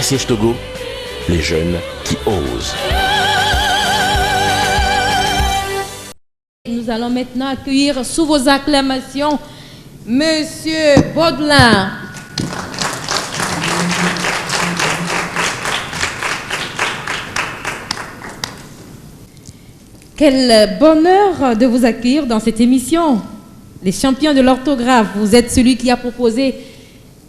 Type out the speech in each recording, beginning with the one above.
la Siège Togo, les jeunes qui osent. Nous allons maintenant accueillir sous vos acclamations Monsieur Baudelin. Quel bonheur de vous accueillir dans cette émission. Les champions de l'orthographe, vous êtes celui qui a proposé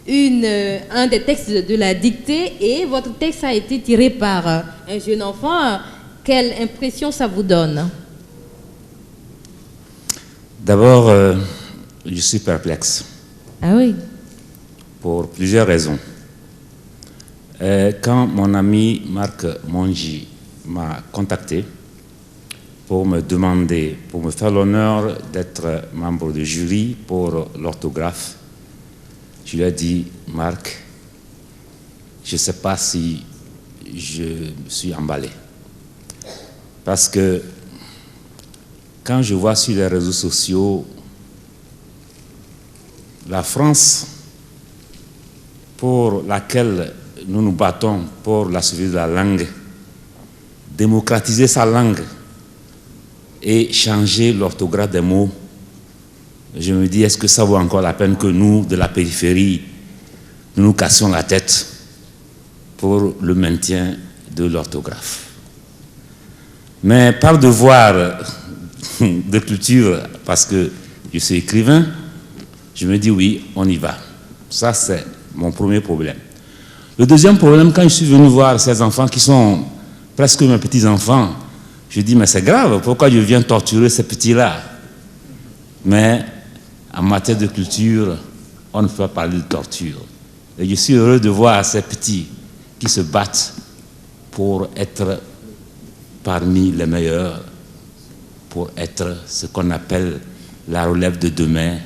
un des textes de la dictée et votre texte a été tiré par un jeune enfant. Quelle impression ça vous donne? D'abord, je suis perplexe. Ah oui? Pour plusieurs raisons. Quand mon ami Marc Mongi m'a contacté pour me demander, pour me faire l'honneur d'être membre du jury pour l'orthographe, je lui ai dit, Marc, je ne sais pas si je suis emballé. Parce que quand je vois sur les réseaux sociaux la France pour laquelle nous nous battons pour la survie de la langue, démocratiser sa langue et changer l'orthographe des mots, je me dis, est-ce que ça vaut encore la peine que nous, de la périphérie, nous nous cassions la tête pour le maintien de l'orthographe? Mais par devoir de culture, parce que je suis écrivain, je me dis oui, on y va. Ça, c'est mon premier problème. Le deuxième problème, quand je suis venu voir ces enfants qui sont presque mes petits-enfants, je dis, mais c'est grave, pourquoi je viens torturer ces petits-là? Mais en matière de culture, on ne peut pas parler de torture. Et je suis heureux de voir ces petits qui se battent pour être parmi les meilleurs, pour être ce qu'on appelle la relève de demain,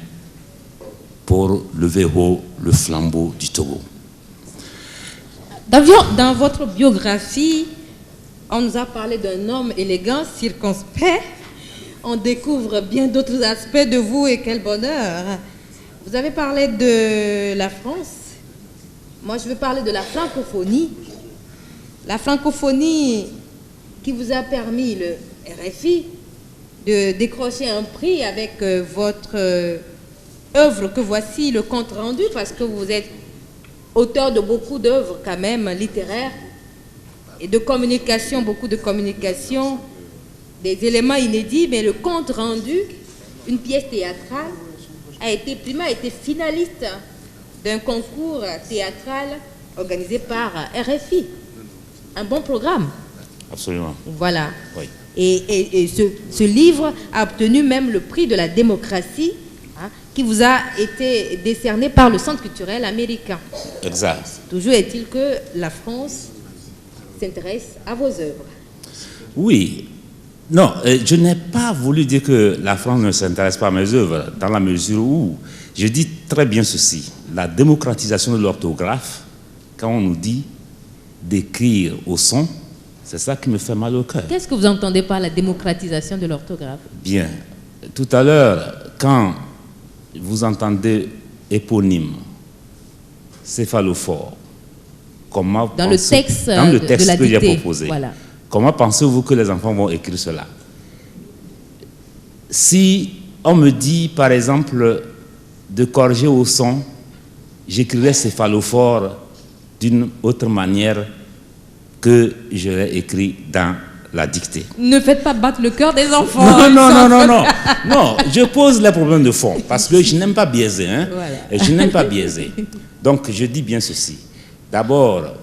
pour lever haut le flambeau du Togo. Dans votre biographie, on nous a parlé d'un homme élégant, circonspect. On découvre bien d'autres aspects de vous et quel bonheur. Vous avez parlé de la France. Moi, je veux parler de la francophonie. La francophonie qui vous a permis, le RFI, de décrocher un prix avec votre œuvre que voici, le compte rendu, parce que vous êtes auteur de beaucoup d'œuvres quand même littéraires et de communication, beaucoup de communication, des éléments inédits, mais le compte rendu, une pièce théâtrale, a été primée, a été finaliste d'un concours théâtral organisé par RFI. Un bon programme. Absolument. Voilà. Oui. Et ce livre a obtenu même le prix de la démocratie, hein, qui vous a été décerné par le Centre culturel américain. Exact. Toujours est-il que la France s'intéresse à vos œuvres. Oui. Non, je n'ai pas voulu dire que la France ne s'intéresse pas à mes œuvres, dans la mesure où je dis très bien ceci. La démocratisation de l'orthographe, quand on nous dit d'écrire au son, c'est ça qui me fait mal au cœur. Qu'est-ce que vous entendez par la démocratisation de l'orthographe? Bien. Tout à l'heure, quand vous entendez éponyme, céphalophore, comment dans le texte, de la que j'ai dictée, proposé, voilà. Comment pensez-vous que les enfants vont écrire cela? Si on me dit, par exemple, de corriger au son, j'écrirai céphalophore d'une autre manière que je l'ai écrit dans la dictée. Ne faites pas battre le cœur des enfants. Non, je pose les problèmes de fond parce que je n'aime pas biaiser. Hein? Voilà. Et je n'aime pas biaiser. Donc, je dis bien ceci. D'abord,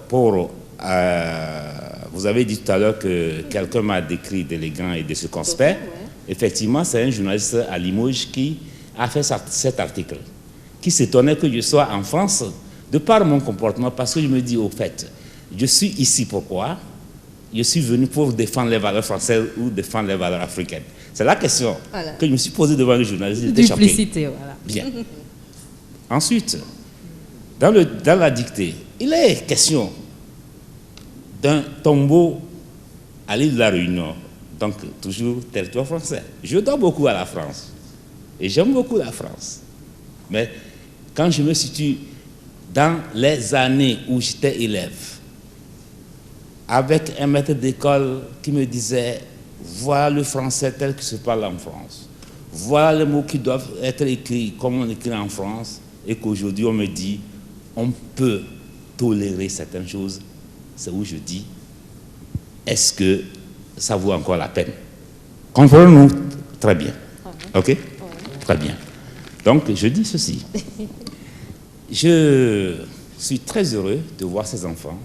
vous avez dit tout à l'heure que quelqu'un m'a décrit d'élégant et de circonspect. Ouais. Effectivement, c'est un journaliste à Limoges qui a fait cet article, qui s'étonnait que je sois en France de par mon comportement, parce que je me dis, au fait, je suis ici pourquoi? Je suis venu pour défendre les valeurs françaises ou défendre les valeurs africaines. C'est la question que je me suis posée devant le journaliste. Duplicité, voilà. Bien. Ensuite, dans la dictée, il est question d'un tombeau à l'île de la Réunion, donc toujours territoire français. Je dois beaucoup à la France et j'aime beaucoup la France. Mais quand je me situe dans les années où j'étais élève, avec un maître d'école qui me disait « Voilà le français tel qu'il se parle en France. Voilà les mots qui doivent être écrits comme on écrit en France. » Et qu'aujourd'hui, on me dit « On peut tolérer certaines choses. » C'est où je dis « Est-ce que ça vaut encore la peine ?» Comprenons-nous très bien. OK? Très bien. Donc, je dis ceci. Je suis très heureux de voir ces enfants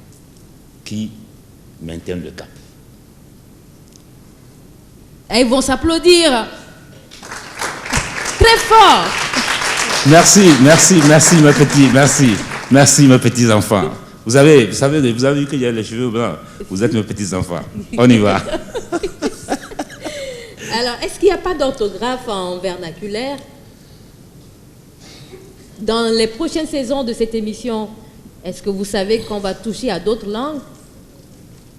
qui maintiennent le cap. Et ils vont s'applaudir très fort. Merci, mes petits, merci mes petits enfants. Vous avez vu qu'il y a les cheveux blancs. Vous êtes mes petits enfants. On y va. Alors, est-ce qu'il n'y a pas d'orthographe en vernaculaire? Dans les prochaines saisons de cette émission, est-ce que vous savez qu'on va toucher à d'autres langues?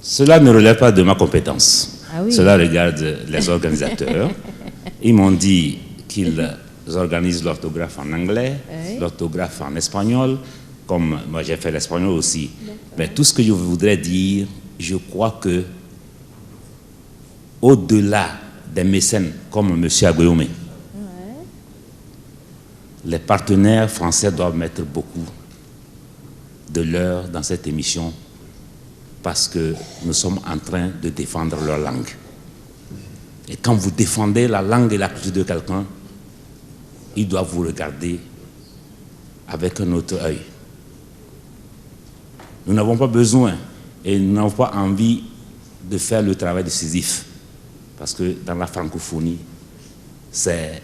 Cela ne relève pas de ma compétence. Ah oui. Cela regarde les organisateurs. Ils m'ont dit qu'ils organisent l'orthographe en anglais, oui, l'orthographe en espagnol, comme moi j'ai fait l'espagnol aussi. Mais tout ce que je voudrais dire, je crois que au-delà des mécènes comme M. Aguillaume, les partenaires français doivent mettre beaucoup de leur dans cette émission parce que nous sommes en train de défendre leur langue. Et quand vous défendez la langue et la culture de quelqu'un, il doit vous regarder avec un autre œil. Nous n'avons pas besoin et nous n'avons pas envie de faire le travail de Sisyphe parce que dans la francophonie, c'est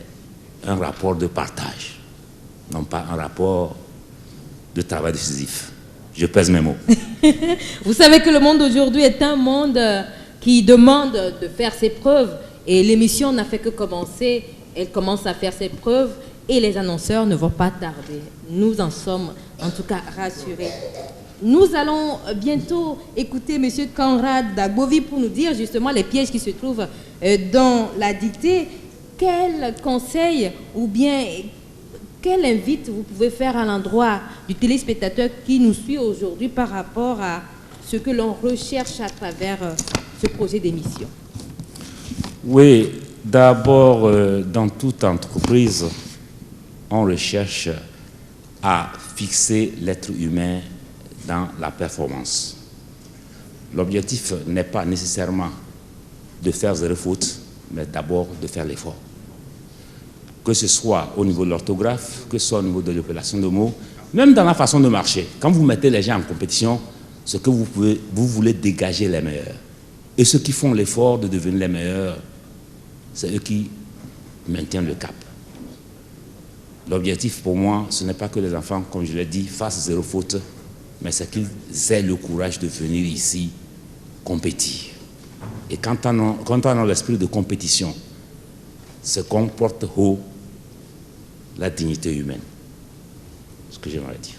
un rapport de partage, non pas un rapport de travail de Sisyphe. Je pèse mes mots. Vous savez que le monde d'aujourd'hui est un monde qui demande de faire ses preuves et l'émission n'a fait que commencer. Elle commence à faire ses preuves et les annonceurs ne vont pas tarder. Nous en sommes en tout cas rassurés. Nous allons bientôt écouter M. Conrad Dagbovi pour nous dire justement les pièges qui se trouvent dans la dictée. Quel conseil ou bien quelle invite vous pouvez faire à l'endroit du téléspectateur qui nous suit aujourd'hui par rapport à ce que l'on recherche à travers ce projet d'émission? Oui, d'abord, dans toute entreprise, on recherche à fixer l'être humain dans la performance. L'objectif n'est pas nécessairement de faire zéro faute, mais d'abord de faire l'effort. Que ce soit au niveau de l'orthographe, que ce soit au niveau de l'appellation de mots, même dans la façon de marcher. Quand vous mettez les gens en compétition, ce que vous voulez dégager les meilleurs. Et ceux qui font l'effort de devenir les meilleurs, c'est eux qui maintiennent le cap. L'objectif pour moi, ce n'est pas que les enfants, comme je l'ai dit, fassent zéro faute, mais c'est qu'ils aient le courage de venir ici compétir. Et quand on a l'esprit de compétition, se comporte haut la dignité humaine. Ce que j'aimerais dire.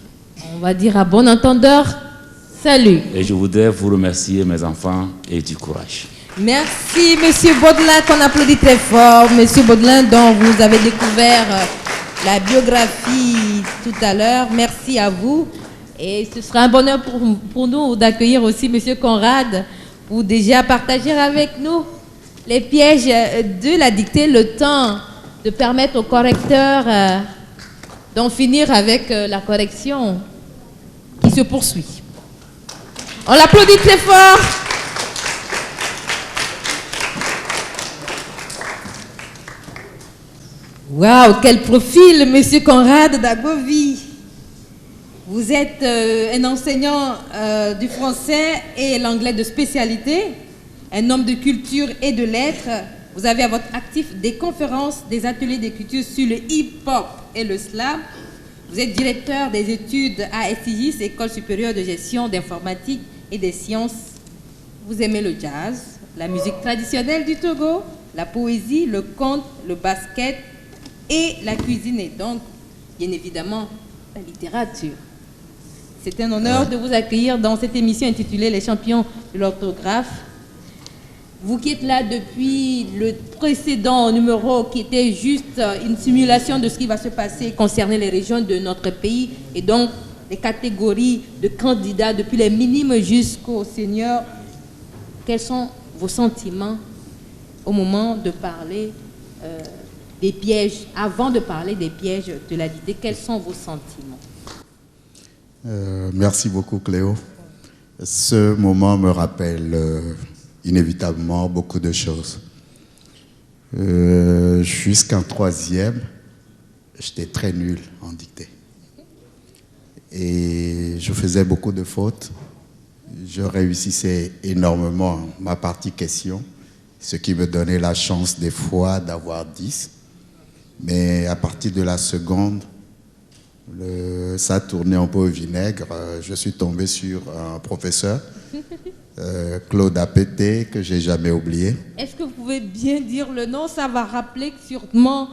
On va dire à bon entendeur, salut. Et je voudrais vous remercier, mes enfants, et du courage. Merci, Monsieur Baudelin, qu'on applaudit très fort. Monsieur Baudelin, dont vous avez découvert la biographie tout à l'heure. Merci à vous. Et ce sera un bonheur pour nous d'accueillir aussi Monsieur Conrad pour déjà partager avec nous les pièges de la dictée, le temps de permettre aux correcteurs d'en finir avec la correction qui se poursuit. On l'applaudit très fort. Waouh, quel profil, Monsieur Conrad Dagbovi. Vous êtes un enseignant du français et l'anglais de spécialité, un homme de culture et de lettres. Vous avez à votre actif des conférences, des ateliers d'écriture sur le hip-hop et le slam. Vous êtes directeur des études à SIGIS, École supérieure de gestion d'informatique et des sciences. Vous aimez le jazz, la musique traditionnelle du Togo, la poésie, le conte, le basket et la cuisine et donc, bien évidemment, la littérature. C'est un honneur de vous accueillir dans cette émission intitulée Les champions de l'orthographe. Vous qui êtes là depuis le précédent numéro qui était juste une simulation de ce qui va se passer concernant les régions de notre pays et donc les catégories de candidats depuis les minimes jusqu'aux seniors quels sont vos sentiments au moment de parler des pièges, avant de parler des pièges de la dictée, quels sont vos sentiments? Merci beaucoup Cléo. Ce moment me rappelle inévitablement beaucoup de choses. Jusqu'en troisième, j'étais très nul en dictée. Et je faisais beaucoup de fautes. Je réussissais énormément ma partie question, ce qui me donnait la chance des fois d'avoir 10. Mais à partir de la seconde, ça tournait un peu au vinaigre. Je suis tombé sur un professeur, Claude Apété, que j'ai jamais oublié. Est-ce que vous pouvez bien dire le nom? Ça va rappeler sûrement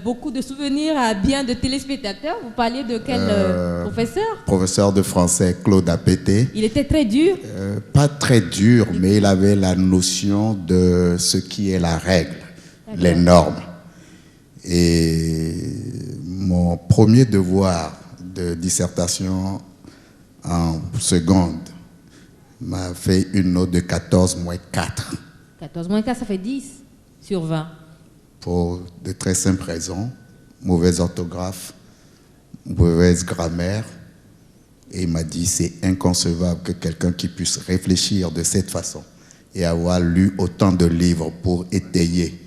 beaucoup de souvenirs à bien de téléspectateurs. Vous parliez de quel professeur? Professeur de français, Claude Apété. Il était très dur? Pas très dur, mais il avait la notion de ce qui est la règle, les normes. Et mon premier devoir de dissertation en seconde m'a fait une note de 14 moins 4. 14 moins 4, ça fait 10 sur 20. Pour de très simples raisons. Mauvaise orthographe, mauvaise grammaire. Et il m'a dit, c'est inconcevable que quelqu'un qui puisse réfléchir de cette façon et avoir lu autant de livres pour étayer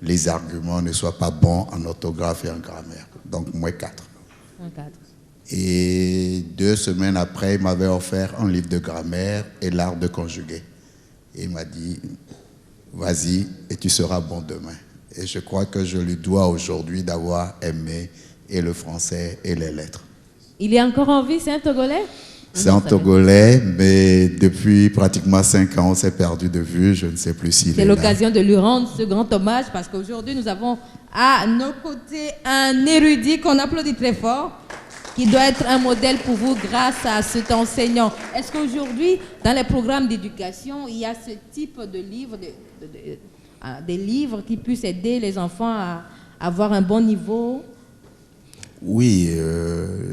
les arguments ne soit pas bon en orthographe et en grammaire. Donc, moins 4. Moins 4. Et 2 semaines après, il m'avait offert un livre de grammaire et l'art de conjuguer. Et il m'a dit, vas-y et tu seras bon demain. Et je crois que je lui dois aujourd'hui d'avoir aimé et le français et les lettres. Il est encore en vie, c'est un Togolais? C'est un Togolais, mais depuis pratiquement 5 ans, on s'est perdu de vue. Je ne sais plus s'il est là. C'est l'occasion de lui rendre ce grand hommage parce qu'aujourd'hui, nous avons à nos côtés un érudit qu'on applaudit très fort, qui doit être un modèle pour vous grâce à cet enseignant. Est-ce qu'aujourd'hui, dans les programmes d'éducation, il y a ce type de livres, des livres qui puissent aider les enfants à avoir un bon niveau? Oui,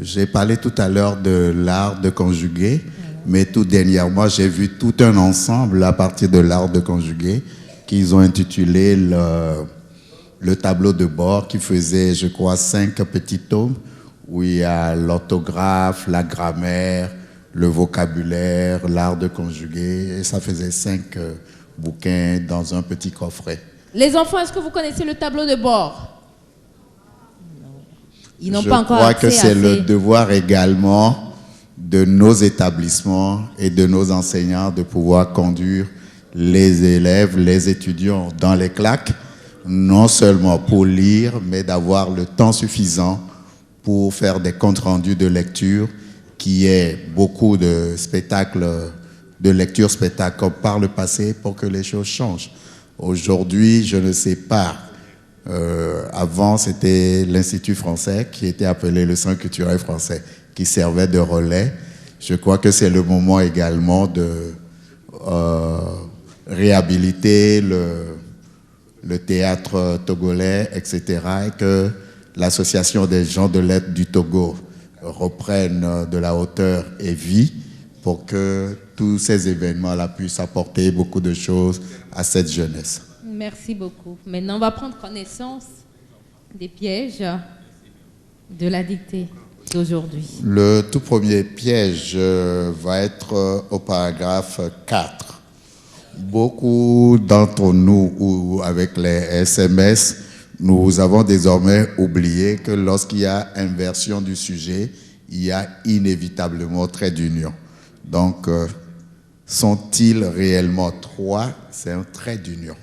j'ai parlé tout à l'heure de l'art de conjuguer, mais tout dernièrement, j'ai vu tout un ensemble à partir de l'art de conjuguer qu'ils ont intitulé le tableau de bord qui faisait, je crois, 5 petits tomes où il y a l'orthographe, la grammaire, le vocabulaire, l'art de conjuguer, et ça faisait 5 bouquins dans un petit coffret. Les enfants, est-ce que vous connaissez le tableau de bord? Ils n'ont pas encore accès. Je crois que c'est le devoir également de nos établissements et de nos enseignants de pouvoir conduire les élèves, les étudiants dans les claques, non seulement pour lire, mais d'avoir le temps suffisant pour faire des comptes rendus de lecture, qui est beaucoup de spectacles, de lecture-spectacle comme par le passé pour que les choses changent. Aujourd'hui, je ne sais pas. Avant, c'était l'Institut français qui était appelé le Centre culturel français, qui servait de relais. Je crois que c'est le moment également de réhabiliter le théâtre togolais, etc. Et que l'association des gens de lettres du Togo reprenne de la hauteur et vie pour que tous ces événements-là puissent apporter beaucoup de choses à cette jeunesse. Merci beaucoup. Maintenant, on va prendre connaissance des pièges de la dictée d'aujourd'hui. Le tout premier piège va être au paragraphe 4. Beaucoup d'entre nous, ou avec les SMS, nous avons désormais oublié que lorsqu'il y a inversion du sujet, il y a inévitablement trait d'union. Donc, sont-ils réellement 3? C'est un trait d'union.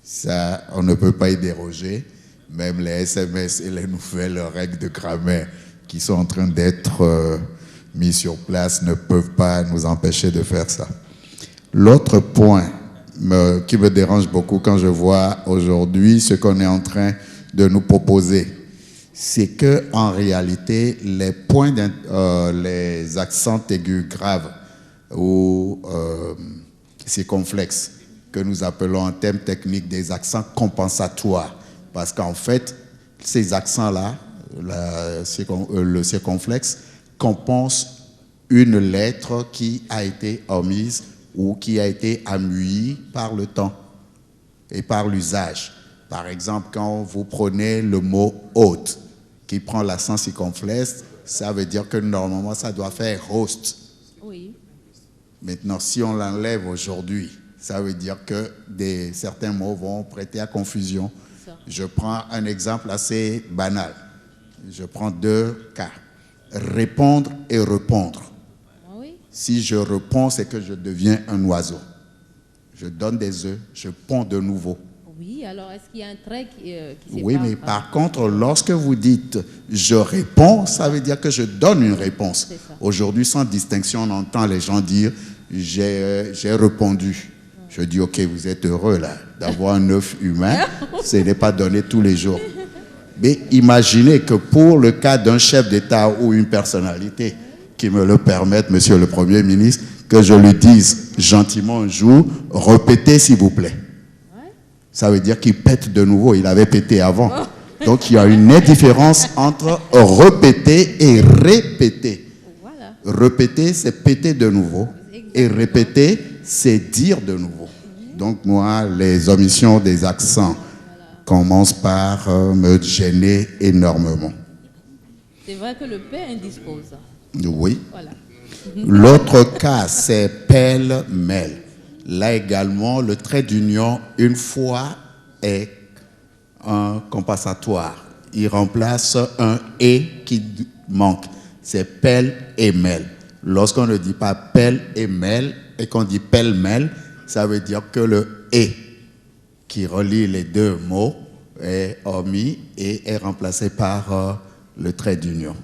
Ça, on ne peut pas y déroger. Même les SMS et les nouvelles règles de grammaire qui sont en train d'être mises sur place ne peuvent pas nous empêcher de faire ça. L'autre point qui me dérange beaucoup quand je vois aujourd'hui ce qu'on est en train de nous proposer, c'est que en réalité, les points, les accents aigus graves ou circonflexes, que nous appelons en termes techniques des accents compensatoires. Parce qu'en fait, ces accents-là, le circonflexe, compense une lettre qui a été omise ou qui a été amui par le temps et par l'usage. Par exemple, quand vous prenez le mot « hôte », qui prend l'accent circonflexe, ça veut dire que normalement, ça doit faire « host ». Oui. Maintenant, si on l'enlève aujourd'hui, ça veut dire que certains mots vont prêter à confusion. Je prends un exemple assez banal. Je prends 2 cas. Répondre et répondre. Oui. Si je réponds, c'est que je deviens un oiseau. Je donne des œufs, je ponds de nouveau. Oui, alors est-ce qu'il y a un trait qui sépare? Oui, mais par contre, lorsque vous dites « je réponds », ça veut dire que je donne une réponse. Aujourd'hui, sans distinction, on entend les gens dire « j'ai répondu ». Je dis « ok, vous êtes heureux là, d'avoir un œuf humain, ce n'est pas donné tous les jours ». Mais imaginez que pour le cas d'un chef d'État ou une personnalité qui me le permette, Monsieur le Premier ministre, que je lui dise gentiment un jour « répétez s'il vous plaît ». Ça veut dire qu'il pète de nouveau. Il avait pété avant. Donc, il y a une différence entre répéter et répéter. Voilà. Répéter, c'est péter de nouveau. Et répéter, c'est dire de nouveau. Donc, moi, les omissions des accents commencent par me gêner énormément. C'est vrai que le P indispose. Oui. Voilà. L'autre cas, c'est pêle-mêle. Là également, le trait d'union, une fois, est un compensatoire. Il remplace un « et » qui manque. C'est pêle et mêle. Lorsqu'on ne dit pas pêle et mêle, et qu'on dit pêle-mêle, ça veut dire que le « et » qui relie les deux mots est omis et est remplacé par le trait d'union.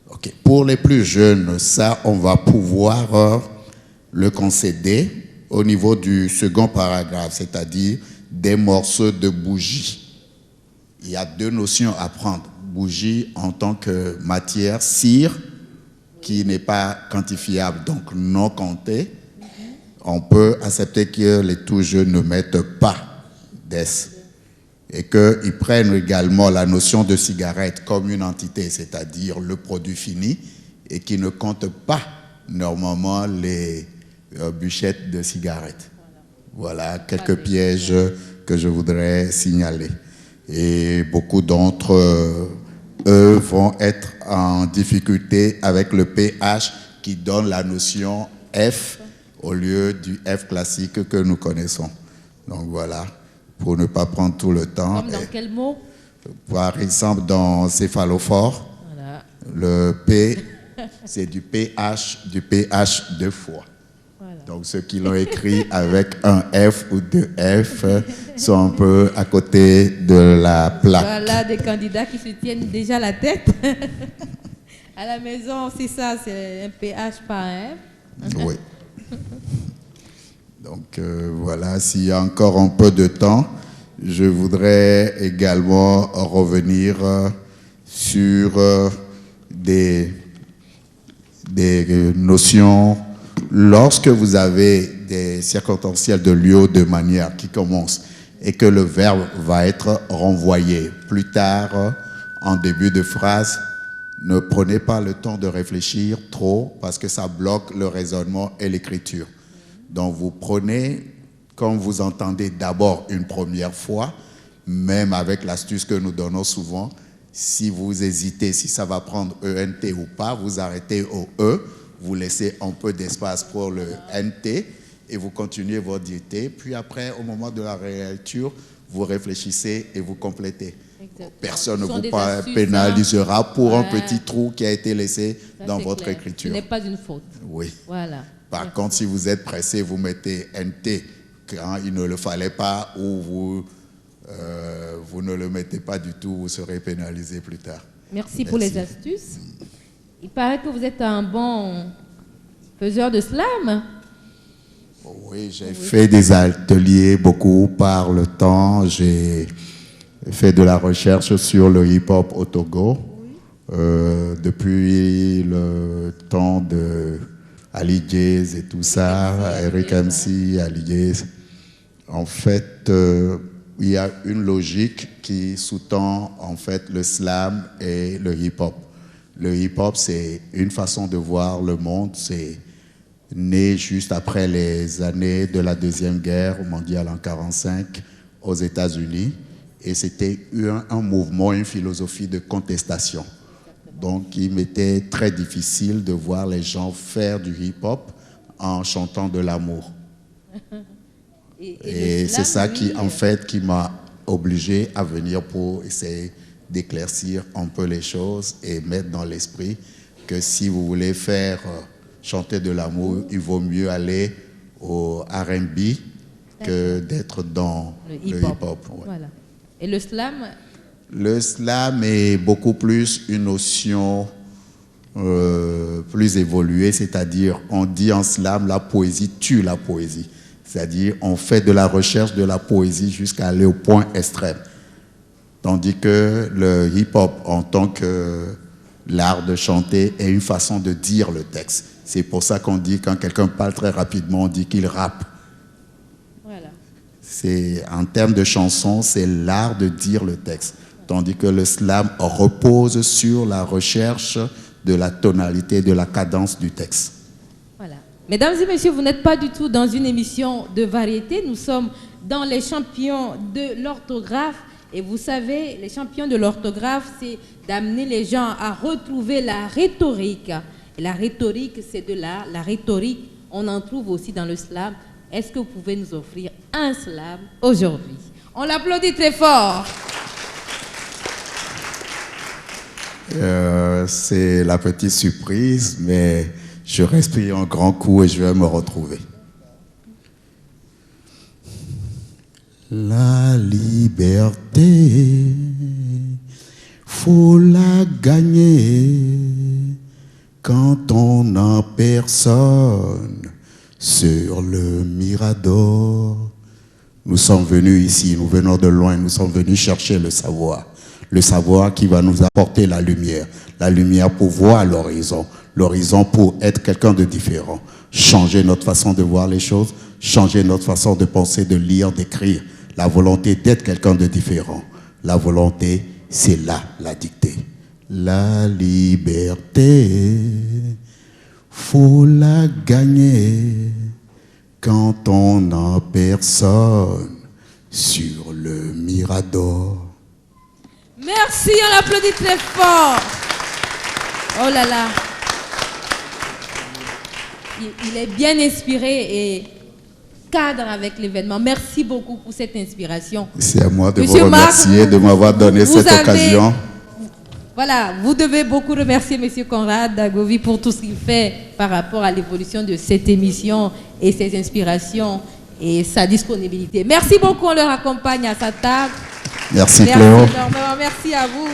Okay. Pour les plus jeunes, ça, on va pouvoir le concéder au niveau du second paragraphe, c'est-à-dire des morceaux de bougie. Il y a 2 notions à prendre. Bougie en tant que matière, cire, qui n'est pas quantifiable, donc non compté. On peut accepter que les tout jeunes ne mettent pas d'S. Et qu'ils prennent également la notion de cigarette comme une entité, c'est-à-dire le produit fini, et qui ne comptent pas normalement les bûchettes de cigarettes. Voilà quelques pièges que je voudrais signaler. Et beaucoup d'entre eux vont être en difficulté avec le pH qui donne la notion F au lieu du F classique que nous connaissons. Donc voilà, pour ne pas prendre tout le temps. Comme dans quel mot? Par exemple, dans céphalophore, voilà. Le P, c'est du pH 2 fois. Voilà. Donc ceux qui l'ont écrit avec un F ou 2 F sont un peu à côté de la plaque. Voilà des candidats qui se tiennent déjà la tête. À la maison, c'est ça, c'est un pH par un F. Oui. Donc voilà, s'il y a encore un peu de temps, je voudrais également revenir sur des notions. Lorsque vous avez des circonstanciels de lieu, de manière qui commencent et que le verbe va être renvoyé plus tard en début de phrase, ne prenez pas le temps de réfléchir trop parce que ça bloque le raisonnement et l'écriture. Donc vous prenez, comme vous entendez d'abord une première fois, même avec l'astuce que nous donnons souvent, si vous hésitez, si ça va prendre ENT ou pas, vous arrêtez au E, vous laissez un peu d'espace pour le NT et vous continuez votre dictée. Puis après, au moment de la réécriture, vous réfléchissez et vous complétez. Exactement. Personne ne vous pénalisera pour un petit trou qui a été laissé dans votre écriture. Ce n'est pas une faute. Oui. Voilà. Par contre, si vous êtes pressé, vous mettez NT quand il ne le fallait pas ou vous ne le mettez pas du tout, vous serez pénalisé plus tard. Merci pour les astuces. Il paraît que vous êtes un bon faiseur de slam. Oui, j'ai fait des ateliers beaucoup par le temps. J'ai fait de la recherche sur le hip-hop au Togo depuis le temps de Ali Jazz et tout ça, Eric MC, Ali Jazz. En fait, il y a une logique qui sous-tend en fait le slam et le hip-hop. Le hip-hop, c'est une façon de voir le monde, c'est né juste après les années de la Deuxième Guerre mondiale en 1945 aux États-Unis. Et c'était un mouvement, une philosophie de contestation. Donc, il m'était très difficile de voir les gens faire du hip-hop en chantant de l'amour. Et c'est ça qui, en fait, qui m'a obligé à venir pour essayer d'éclaircir un peu les choses et mettre dans l'esprit que si vous voulez faire chanter de l'amour, il vaut mieux aller au R&B que d'être dans le hip-hop. Ouais. Voilà. Et le slam? Le slam est beaucoup plus une notion plus évoluée, c'est-à-dire on dit en slam la poésie tue la poésie. C'est-à-dire on fait de la recherche de la poésie jusqu'à aller au point extrême. Tandis que le hip-hop en tant que l'art de chanter est une façon de dire le texte. C'est pour ça qu'on dit quand quelqu'un parle très rapidement, on dit qu'il rappe. Voilà. En termes de chanson, c'est l'art de dire le texte. Tandis que le slam repose sur la recherche de la tonalité, de la cadence du texte. Voilà. Mesdames et messieurs, vous n'êtes pas du tout dans une émission de variété. Nous sommes dans les champions de l'orthographe. Et vous savez, les champions de l'orthographe, c'est d'amener les gens à retrouver la rhétorique. Et la rhétorique, c'est de l'art. La rhétorique, on en trouve aussi dans le slam. Est-ce que vous pouvez nous offrir un slam aujourd'hui? On l'applaudit très fort. C'est la petite surprise, mais je respire un grand coup et je vais me retrouver. La liberté, faut la gagner quand on n'a personne sur le Mirador. Nous sommes venus ici, nous venons de loin, nous sommes venus chercher le savoir qui va nous apporter la lumière pour voir l'horizon pour être quelqu'un de différent, changer notre façon de voir les choses, changer notre façon de penser, de lire, d'écrire, la volonté d'être quelqu'un de différent. La volonté, c'est là la dictée. La liberté, faut la gagner quand on n'a personne sur le Mirador. Merci, on l'applaudit très fort. Oh là là. Il est bien inspiré et cadre avec l'événement. Merci beaucoup pour cette inspiration. C'est à moi de Monsieur vous remercier Marc, de m'avoir donné cette occasion. Voilà, vous devez beaucoup remercier M. Conrad Dagovi pour tout ce qu'il fait par rapport à l'évolution de cette émission et ses inspirations et sa disponibilité. Merci beaucoup, on leur accompagne à sa table. Merci Cléo. Merci énormément, merci à vous.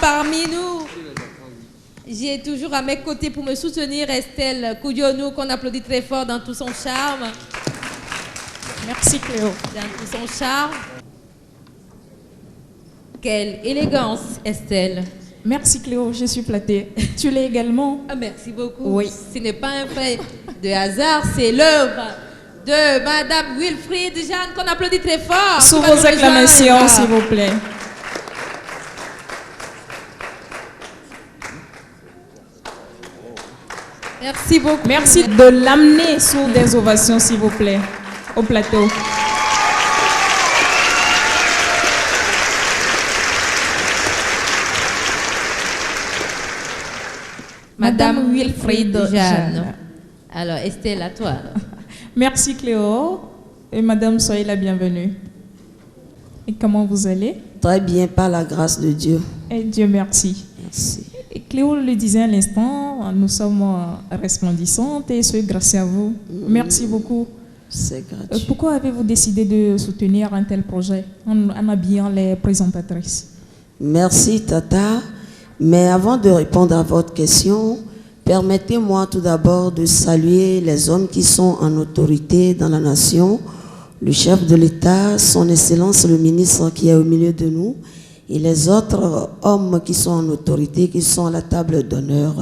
Parmi nous, j'ai toujours à mes côtés pour me soutenir Estelle Koudionou, qu'on applaudit très fort dans tout son charme. Merci Cléo. Dans tout son charme. Quelle élégance, Estelle. Merci Cléo, je suis flattée. Tu l'es également. Ah, merci beaucoup. Oui. Ce n'est pas un fait de hasard, c'est l'œuvre de Madame Wilfried Jeanne, qu'on applaudit très fort. Sous vos acclamations, s'il vous plaît. Merci beaucoup. Merci de l'amener sous des ovations, s'il vous plaît, au plateau. Madame Wilfried Jeanne. Alors, Estelle, à toi. Merci Cléo. Et Madame, soyez la bienvenue. Et comment vous allez? Très bien, par la grâce de Dieu. Et Dieu merci. Merci. Et Cléo le disait à l'instant, nous sommes resplendissantes et c'est grâce à vous. Merci beaucoup. C'est gratuit. Pourquoi avez-vous décidé de soutenir un tel projet en habillant les présentatrices? Merci, Tata. Mais avant de répondre à votre question, permettez-moi tout d'abord de saluer les hommes qui sont en autorité dans la nation, le chef de l'État, son Excellence le ministre qui est au milieu de nous, et les autres hommes qui sont en autorité, qui sont à la table d'honneur.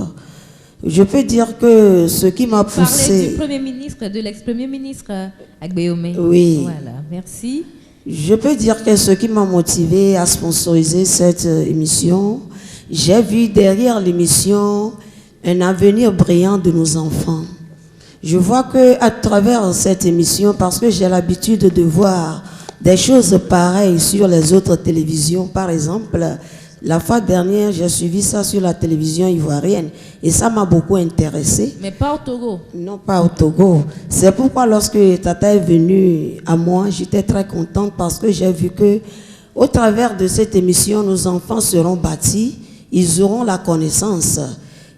Je peux dire que ce qui m'a poussé... Vous parlez du Premier ministre, de l'ex-Premier ministre Agbeome. Oui. Voilà, merci. Je peux dire que ce qui m'a motivé à sponsoriser cette émission, j'ai vu derrière l'émission un avenir brillant de nos enfants. Je vois qu'à travers cette émission, parce que j'ai l'habitude de voir des choses pareilles sur les autres télévisions, par exemple, la fois dernière, j'ai suivi ça sur la télévision ivoirienne et ça m'a beaucoup intéressé. Mais pas au Togo. Non, pas au Togo. C'est pourquoi lorsque Tata est venue à moi, j'étais très contente parce que j'ai vu que au travers de cette émission, nos enfants seront bâtis, ils auront la connaissance.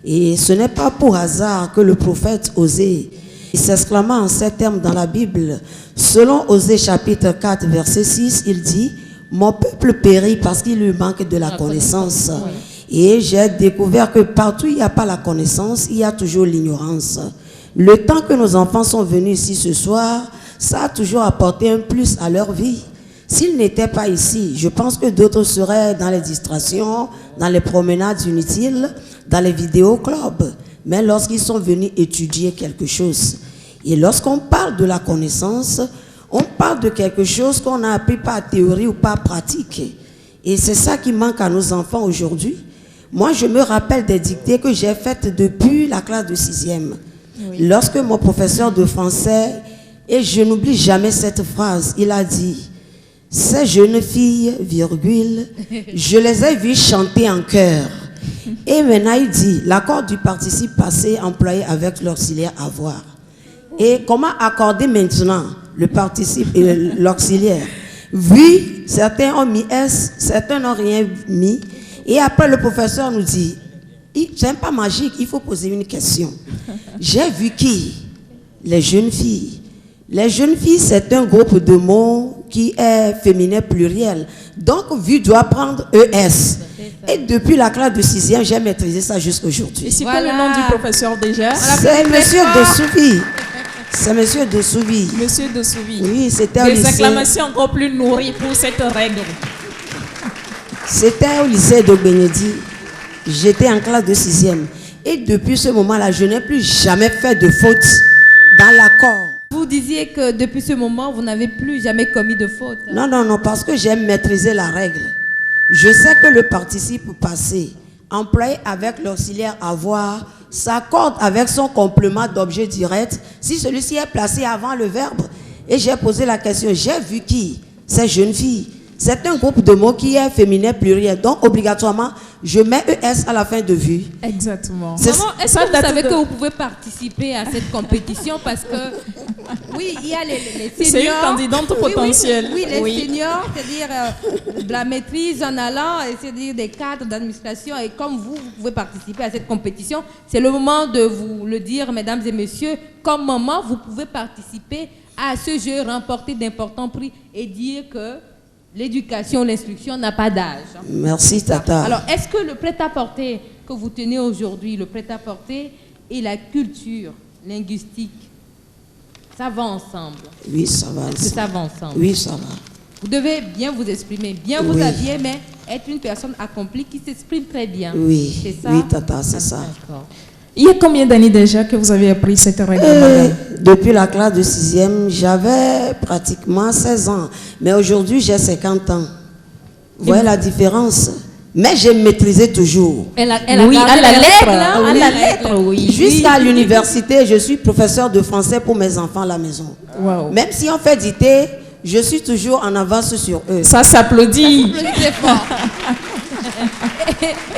Et ce n'est pas pour hasard que le prophète Osée s'exclama en ces termes dans la Bible. Selon Osée chapitre 4, verset 6, il dit « Mon peuple périt parce qu'il lui manque de la connaissance. » Et j'ai découvert que partout où il n'y a pas la connaissance, il y a toujours l'ignorance. Le temps que nos enfants sont venus ici ce soir, ça a toujours apporté un plus à leur vie. S'ils n'étaient pas ici, je pense que d'autres seraient dans les distractions, dans les promenades inutiles, dans les vidéoclubs. Mais lorsqu'ils sont venus étudier quelque chose, et lorsqu'on parle de la connaissance, on parle de quelque chose qu'on a appris par théorie ou par pratique. Et c'est ça qui manque à nos enfants aujourd'hui. Moi, je me rappelle des dictées que j'ai faites depuis la classe de 6e. Oui. Lorsque mon professeur de français, et je n'oublie jamais cette phrase, il a dit « Ces jeunes filles, virgule, je les ai vues chanter en chœur. » Et maintenant, il dit l'accord du participe passé employé avec l'auxiliaire avoir. Et comment accorder maintenant le participe et l'auxiliaire? Vu, certains ont mis S, certains n'ont rien mis. Et après, le professeur nous dit, c'est pas magique, il faut poser une question. J'ai vu qui? Les jeunes filles. Les jeunes filles, c'est un groupe de mots qui est féminin pluriel. Donc, vu doit prendre ES. Et depuis la classe de 6e, j'ai maîtrisé ça jusqu'à aujourd'hui. Et c'est quoi le nom du professeur déjà? C'est Monsieur Dessouvi. C'est Monsieur Dessouvi. Monsieur Dessouvi. Oui, c'était au lycée. Des acclamations encore plus nourries pour cette règle. C'était au lycée de Bénédicte. J'étais en classe de 6e. Et depuis ce moment-là, je n'ai plus jamais fait de faute dans l'accord. Vous disiez que depuis ce moment, vous n'avez plus jamais commis de faute. Non, non, non, parce que j'ai maîtrisé la règle. Je sais que le participe passé, employé avec l'auxiliaire avoir, s'accorde avec son complément d'objet direct si celui-ci est placé avant le verbe. Et j'ai posé la question, j'ai vu qui? Ces jeunes filles. C'est un groupe de mots qui est féminin pluriel. Donc, obligatoirement, je mets ES à la fin de vue. Exactement. Est-ce que vous savez que vous pouvez participer à cette compétition? Parce que, oui, il y a les seniors. C'est une candidate potentielle. Oui, les seniors, c'est-à-dire de la maîtrise en allant, c'est-à-dire des cadres d'administration. Et comme vous pouvez participer à cette compétition, c'est le moment de vous le dire, mesdames et messieurs. Comme maman, vous pouvez participer à ce jeu, remporter d'importants prix et dire que l'éducation, l'instruction n'a pas d'âge. Merci, Tata. Alors, est-ce que le prêt-à-porter que vous tenez aujourd'hui, le prêt-à-porter et la culture linguistique, ça va ensemble? Oui, ça va ensemble. Est-ce que ça va ensemble? Oui, ça va. Vous devez bien vous exprimer, bien vous habiller, mais être une personne accomplie qui s'exprime très bien. Oui, c'est ça? Oui, Tata, c'est ça. D'accord. Il y a combien d'années déjà que vous avez appris cette règle, madame? Depuis la classe de 6e, j'avais pratiquement 16 ans. Mais aujourd'hui, j'ai 50 ans. Vous voyez la différence? Mais j'ai maîtrisé toujours. Elle a oui, à la lettre, à la lettre, oui. Jusqu'à l'université, je suis professeur de français pour mes enfants à la maison. Wow. Même si on fait dictée, je suis toujours en avance sur eux. Ça s'applaudit. Très fort.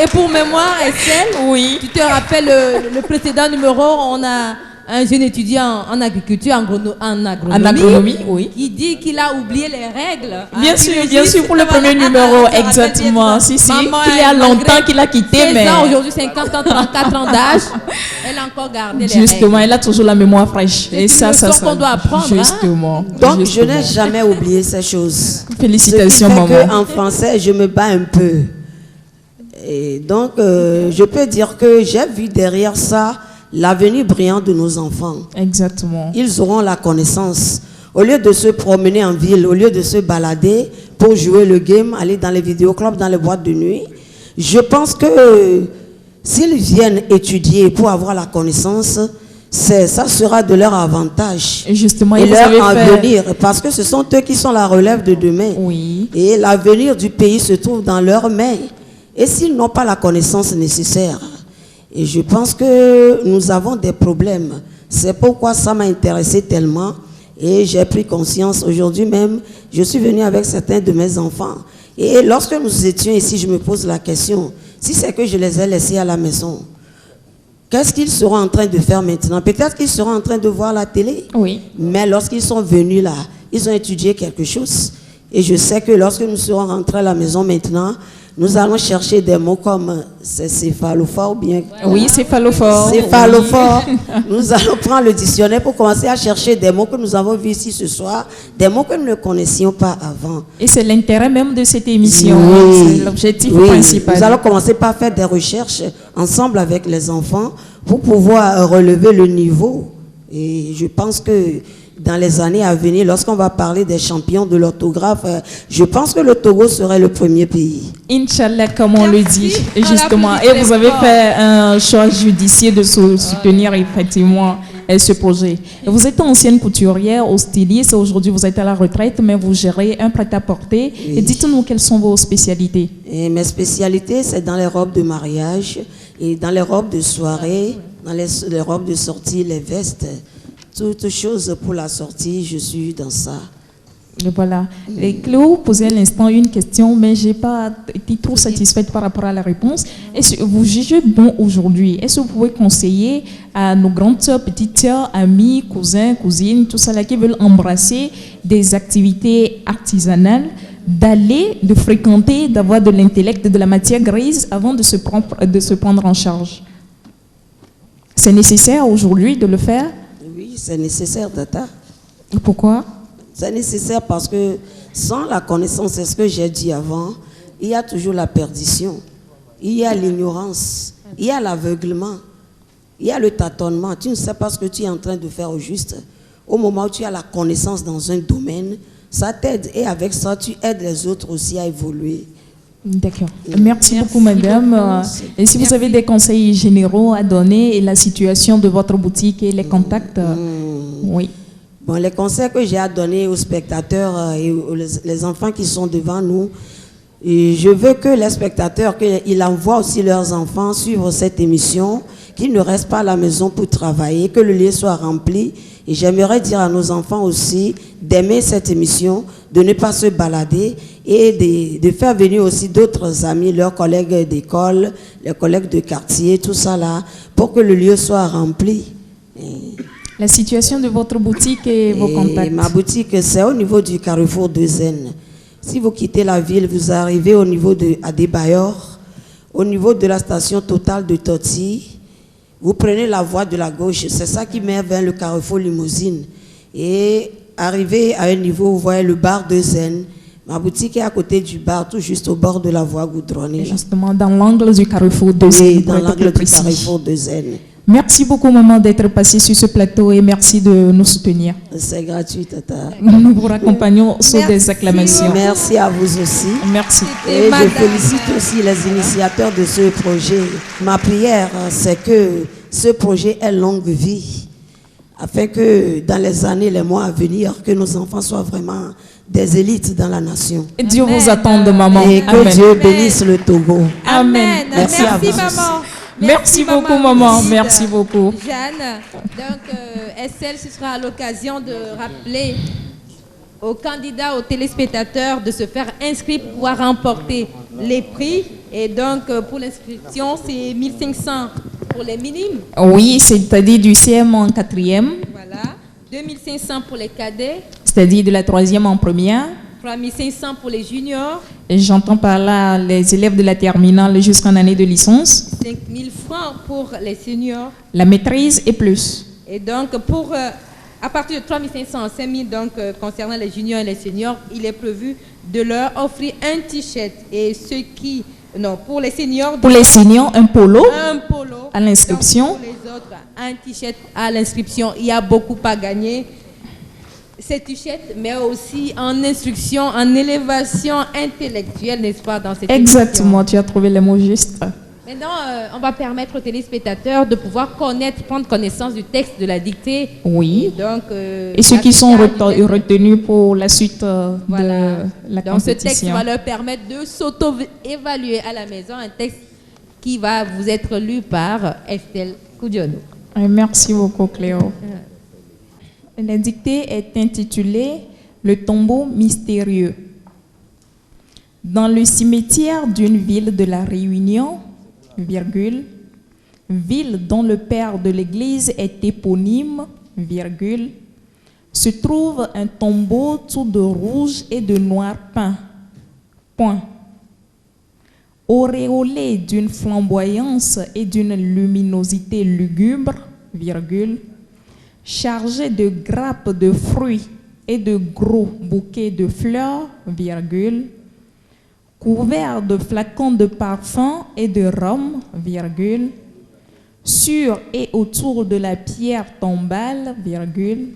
Et pour mémoire, Estelle, oui. Tu te rappelles le précédent numéro, on a un jeune étudiant en agriculture, en agronomie, oui. qui dit qu'il a oublié les règles. Bien sûr, pour le premier numéro, exactement. Si, qu'il y a longtemps qu'il a quitté, mais... Aujourd'hui, 50 ans, 34 ans d'âge, elle a encore gardé les règles. Justement, elle a toujours la mémoire fraîche. Et ça qu'on doit apprendre. Justement. Donc, je n'ai jamais oublié ces choses. Félicitations, maman. En français, je me bats un peu. Et donc, je peux dire que j'ai vu derrière ça l'avenir brillant de nos enfants. Exactement. Ils auront la connaissance. Au lieu de se promener en ville, au lieu de se balader pour jouer le game, aller dans les vidéoclubs, dans les boîtes de nuit, je pense que s'ils viennent étudier pour avoir la connaissance, ça sera de leur avantage. Et justement, et vous leur avez avenir, parce que ce sont eux qui sont la relève de demain. Oui. Et l'avenir du pays se trouve dans leurs mains. Et s'ils n'ont pas la connaissance nécessaire, et je pense que nous avons des problèmes. C'est pourquoi ça m'a intéressé tellement. Et j'ai pris conscience. Aujourd'hui même, je suis venue avec certains de mes enfants. Et lorsque nous étions ici, je me pose la question, si c'est que je les ai laissés à la maison, qu'est-ce qu'ils seront en train de faire maintenant? Peut-être qu'ils seront en train de voir la télé. Oui. Mais lorsqu'ils sont venus là, ils ont étudié quelque chose. Et je sais que lorsque nous serons rentrés à la maison maintenant, nous allons chercher des mots comme céphalophore ou bien... Oui, céphalophore. Céphalophore. Oui. Nous allons prendre le dictionnaire pour commencer à chercher des mots que nous avons vus ici ce soir, des mots que nous ne connaissions pas avant. Et c'est l'intérêt même de cette émission. Oui. C'est l'objectif oui. principal. Nous allons commencer par faire des recherches ensemble avec les enfants pour pouvoir relever le niveau. Et je pense que dans les années à venir, lorsqu'on va parler des champions de l'orthographe, je pense que le Togo serait le premier pays. Inch'Allah, comme on le dit, Merci. justement. Et vous avez fait un choix judicieux de soutenir effectivement ce projet. Vous êtes ancienne couturière au styliste, aujourd'hui vous êtes à la retraite, mais vous gérez un prêt-à-porter. Oui. Et dites-nous quelles sont vos spécialités. Et mes spécialités, c'est dans les robes de mariage et dans les robes de soirée, dans les robes de sortie, les vestes. Toutes choses pour la sortie, je suis dans ça. Et voilà. Et Cléo posait à l'instant une question, mais je n'ai pas été trop satisfaite par rapport à la réponse. Est-ce que vous jugez bon aujourd'hui? Est-ce que vous pouvez conseiller à nos grandes sœurs, petites sœurs, amis, cousins, cousines, tout ça là, qui veulent embrasser des activités artisanales, de fréquenter, d'avoir de l'intellect, de la matière grise avant de se prendre en charge? C'est nécessaire aujourd'hui de le faire? Oui, c'est nécessaire, Tata. Pourquoi? C'est nécessaire parce que sans la connaissance, c'est ce que j'ai dit avant, il y a toujours la perdition, il y a l'ignorance, il y a l'aveuglement, il y a le tâtonnement. Tu ne sais pas ce que tu es en train de faire au juste. Au moment où tu as la connaissance dans un domaine, ça t'aide et avec ça, tu aides les autres aussi à évoluer. D'accord. Merci beaucoup, madame. Et si vous avez des conseils généraux à donner et la situation de votre boutique et les contacts, oui. Bon, les conseils que j'ai à donner aux spectateurs et les enfants qui sont devant nous, et je veux que les spectateurs, qu'ils envoient aussi leurs enfants suivre cette émission, qu'ils ne restent pas à la maison pour travailler, que le lieu soit rempli. Et j'aimerais dire à nos enfants aussi d'aimer cette émission, de ne pas se balader et de faire venir aussi d'autres amis, leurs collègues d'école, les collègues de quartier, tout ça là, pour que le lieu soit rempli. La situation de votre boutique et vos contacts? Ma boutique, c'est au niveau du carrefour de Zen. Si vous quittez la ville, vous arrivez au niveau de Adébayor, au niveau de la station Total de Toti. Vous prenez la voie de la gauche, c'est ça qui mène vers le carrefour Limousine. Et arrivé à un niveau, vous voyez le bar de Zen. Ma boutique est à côté du bar, tout juste au bord de la voie goudronnée. Justement, dans l'angle du carrefour de Zen. Oui, dans l'angle du carrefour de Zen. Merci beaucoup, maman, d'être passée sur ce plateau et merci de nous soutenir. C'est gratuit, Tata. Nous vous raccompagnons sous des acclamations. Merci à vous aussi. Merci. Et je félicite aussi les initiateurs de ce projet. Ma prière, c'est que ce projet ait longue vie, afin que dans les années, les mois à venir, que nos enfants soient vraiment des élites dans la nation. Et Dieu vous attende, maman. Et que Amen. Dieu bénisse le Togo. Amen. Merci à vous. Maman. Merci beaucoup, maman. Merci beaucoup. Jeanne, donc, Estelle, ce sera l'occasion de rappeler aux candidats, aux téléspectateurs de se faire inscrire pour pouvoir remporter les prix. Et donc, pour l'inscription, c'est 1500 pour les minimes. Oui, c'est-à-dire du CM en 4e. Voilà. 2500 pour les cadets. C'est-à-dire de la 3e en première. 3500 pour les juniors. Et j'entends par là les élèves de la terminale jusqu'en année de licence. 5000 francs pour les seniors. La maîtrise et plus. Et donc, à partir de 3500 à 5000, donc, concernant les juniors et les seniors, il est prévu de leur offrir un t-shirt. Et ceux qui Non, pour les seniors. Pour les seniors, un polo à l'inscription. Pour les autres, un t-shirt à l'inscription. Il y a beaucoup à gagner. Ces t-shirts, mais aussi en instruction, en élévation intellectuelle, n'est-ce pas, dans cette Exactement, tu as trouvé les mots justes. Maintenant, on va permettre aux téléspectateurs de pouvoir prendre connaissance du texte de la dictée. Oui. Et, donc, et ceux qui sont retenus pour la suite voilà. de la donc, compétition. ce texte va leur permettre de s'auto-évaluer à la maison, un texte qui va vous être lu par Estelle Koudionou. Merci beaucoup, Cléo. La dictée est intitulée « Le tombeau mystérieux ». Dans le cimetière d'une ville de la Réunion, virgule, ville dont le père de l'église est éponyme, virgule, se trouve un tombeau tout de rouge et de noir peint. Point. Auréolé d'une flamboyance et d'une luminosité lugubre, virgule, chargé de grappes de fruits et de gros bouquets de fleurs, virgule, couvert de flacons de parfum et de rhum, virgule, sur et autour de la pierre tombale, virgule,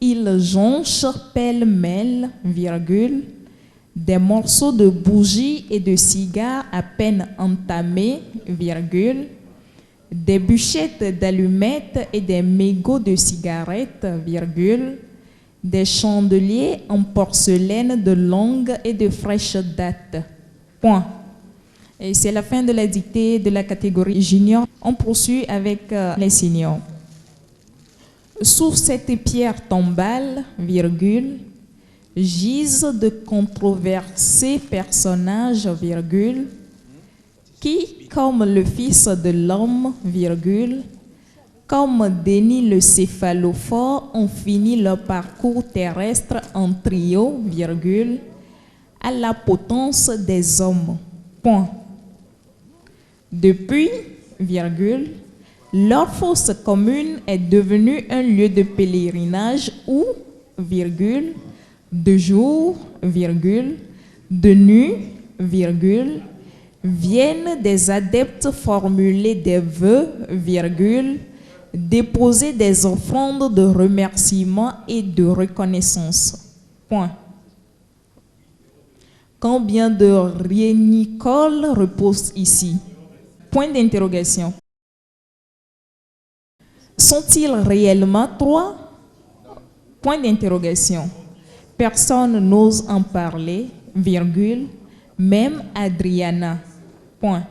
il jonche pêle-mêle, virgule, des morceaux de bougies et de cigares à peine entamés, virgule, des bûchettes d'allumettes et des mégots de cigarettes, virgule, des chandeliers en porcelaine de longue et de fraîche date. Point. Et c'est la fin de la dictée de la catégorie junior. On poursuit avec les seniors. Sous cette pierre tombale, virgule, gisent de controversés personnages, virgule, qui, comme le Fils de l'homme, virgule, comme Denis le céphalophore, ont fini leur parcours terrestre en trio, virgule, à la potence des hommes. Point. Depuis, virgule, leur fosse commune est devenue un lieu de pèlerinage où, virgule, de jour, virgule, de nuit, virgule, viennent des adeptes formuler des vœux, virgule, déposer des offrandes de remerciement et de reconnaissance. Point. Combien de rienicoles reposent ici? Point d'interrogation. Sont-ils réellement 3? Point d'interrogation. Personne n'ose en parler, virgule, même Adriana. Point.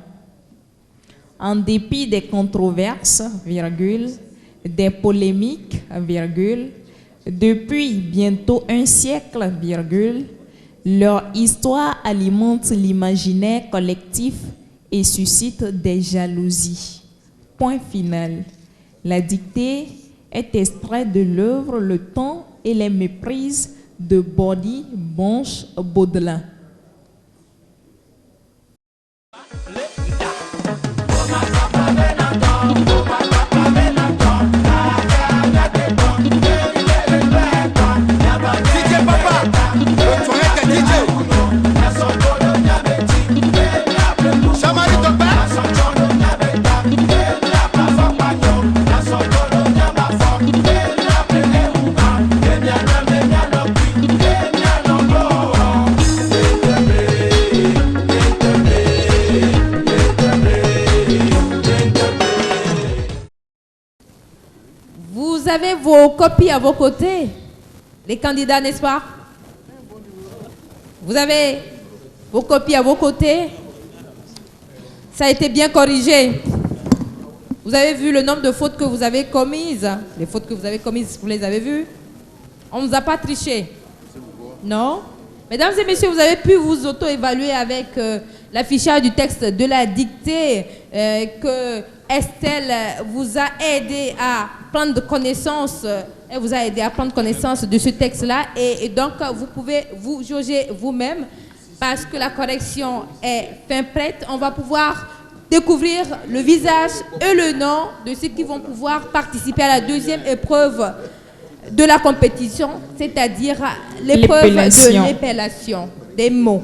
En dépit des controverses, virgule, des polémiques, virgule, depuis bientôt un siècle, virgule, leur histoire alimente l'imaginaire collectif et suscite des jalousies. Point final. La dictée est extraite de l'œuvre Le temps et les méprises de Body Bonche Baudelin. Vous avez vos copies à vos côtés, les candidats, n'est-ce pas? Vous avez vos copies à vos côtés. Ça a été bien corrigé. Vous avez vu le nombre de fautes que vous avez commises. Les fautes que vous avez commises, vous les avez vues. On ne vous a pas triché. Non? Mesdames et messieurs, vous avez pu vous auto-évaluer avec l'affichage du texte de la dictée que Estelle vous a aidé à prendre connaissance. Elle vous a aidé à prendre connaissance de ce texte-là. Et donc, vous pouvez vous jauger vous-même parce que la correction est fin prête. On va pouvoir découvrir le visage et le nom de ceux qui vont pouvoir participer à la deuxième épreuve de la compétition, c'est-à-dire l'épreuve de l'épellation des mots.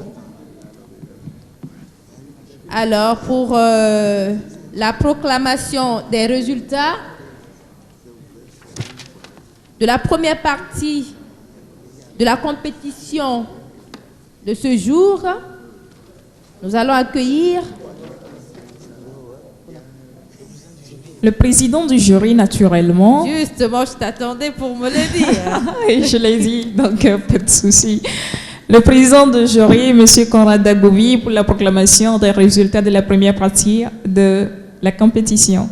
Alors, pour la proclamation des résultats de la première partie de la compétition de ce jour, nous allons accueillir le président du jury, naturellement. Justement, je t'attendais pour me le dire. Et je l'ai dit, donc pas de souci. Le président du jury, M. Conrad Dagovi, pour la proclamation des résultats de la première partie de la compétition.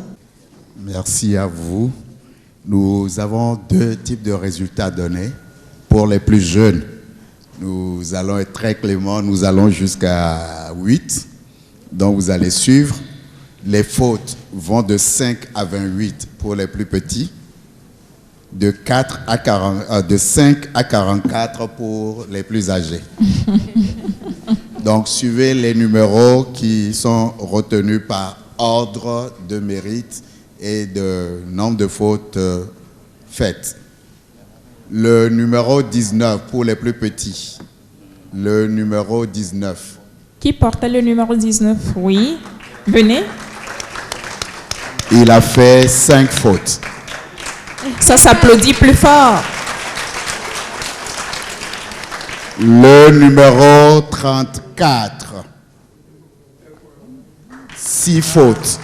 Merci à vous. Nous avons 2 types de résultats donnés. Pour les plus jeunes, nous allons être très cléments, nous allons jusqu'à 8. Donc vous allez suivre. Les fautes vont de 5 à 28 pour les plus petits, de 5 à 44 pour les plus âgés. Donc suivez les numéros qui sont retenus par ordre de mérite et de nombre de fautes faites. Le numéro 19 pour les plus petits. Le numéro 19. Qui portait le numéro 19? Oui. Venez. Il a fait 5 fautes. Ça s'applaudit plus fort. Le numéro 34. 6 fautes.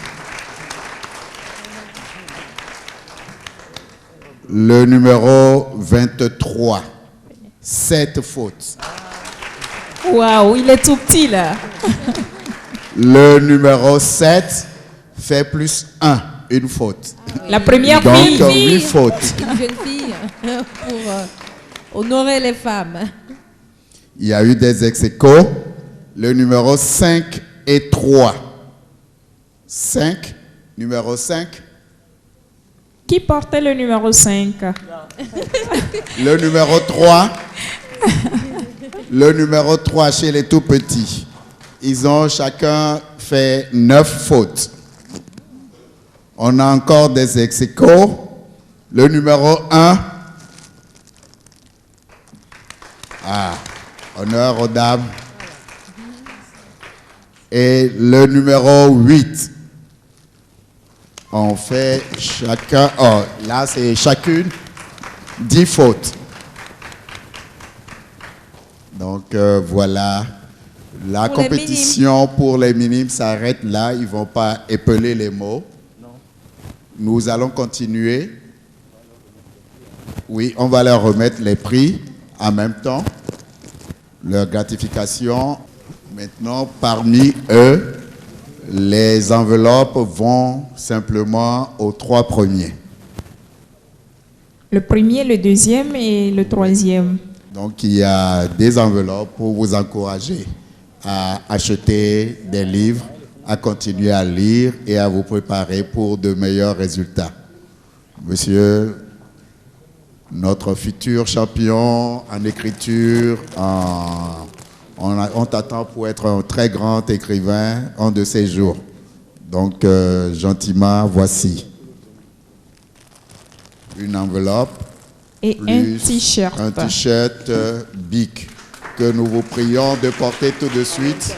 Le numéro 23. 7 fautes. Waouh, il est tout petit là. Le numéro 7 fait plus 1, une faute. La première Donc, fille. 8 fautes. Une jeune fille pour honorer les femmes. Il y a eu des ex-aequo. Le numéro 5 et 3. 5, numéro 5. Qui portait le numéro 5? Le numéro 3. Le numéro 3 chez les tout petits. Ils ont chacun fait 9 fautes. On a encore des ex-aequo. Le numéro 1. Honneur aux dames. Et le numéro 8. On fait chacun, là c'est chacune 10 fautes. Donc voilà, la pour compétition pour les minimes s'arrête là, ils ne vont pas épeler les mots. Non. Nous allons continuer. Oui, on va leur remettre les prix en même temps, leur gratification. Maintenant, parmi eux, les enveloppes vont simplement aux 3 premiers. Le premier, le deuxième et le troisième. Donc, il y a des enveloppes pour vous encourager à acheter des livres, à continuer à lire et à vous préparer pour de meilleurs résultats. Monsieur, notre futur champion en écriture, on t'attend pour être un très grand écrivain un de ces jours. Donc, gentiment, voici une enveloppe et un t-shirt. Un t-shirt Bic que nous vous prions de porter tout de suite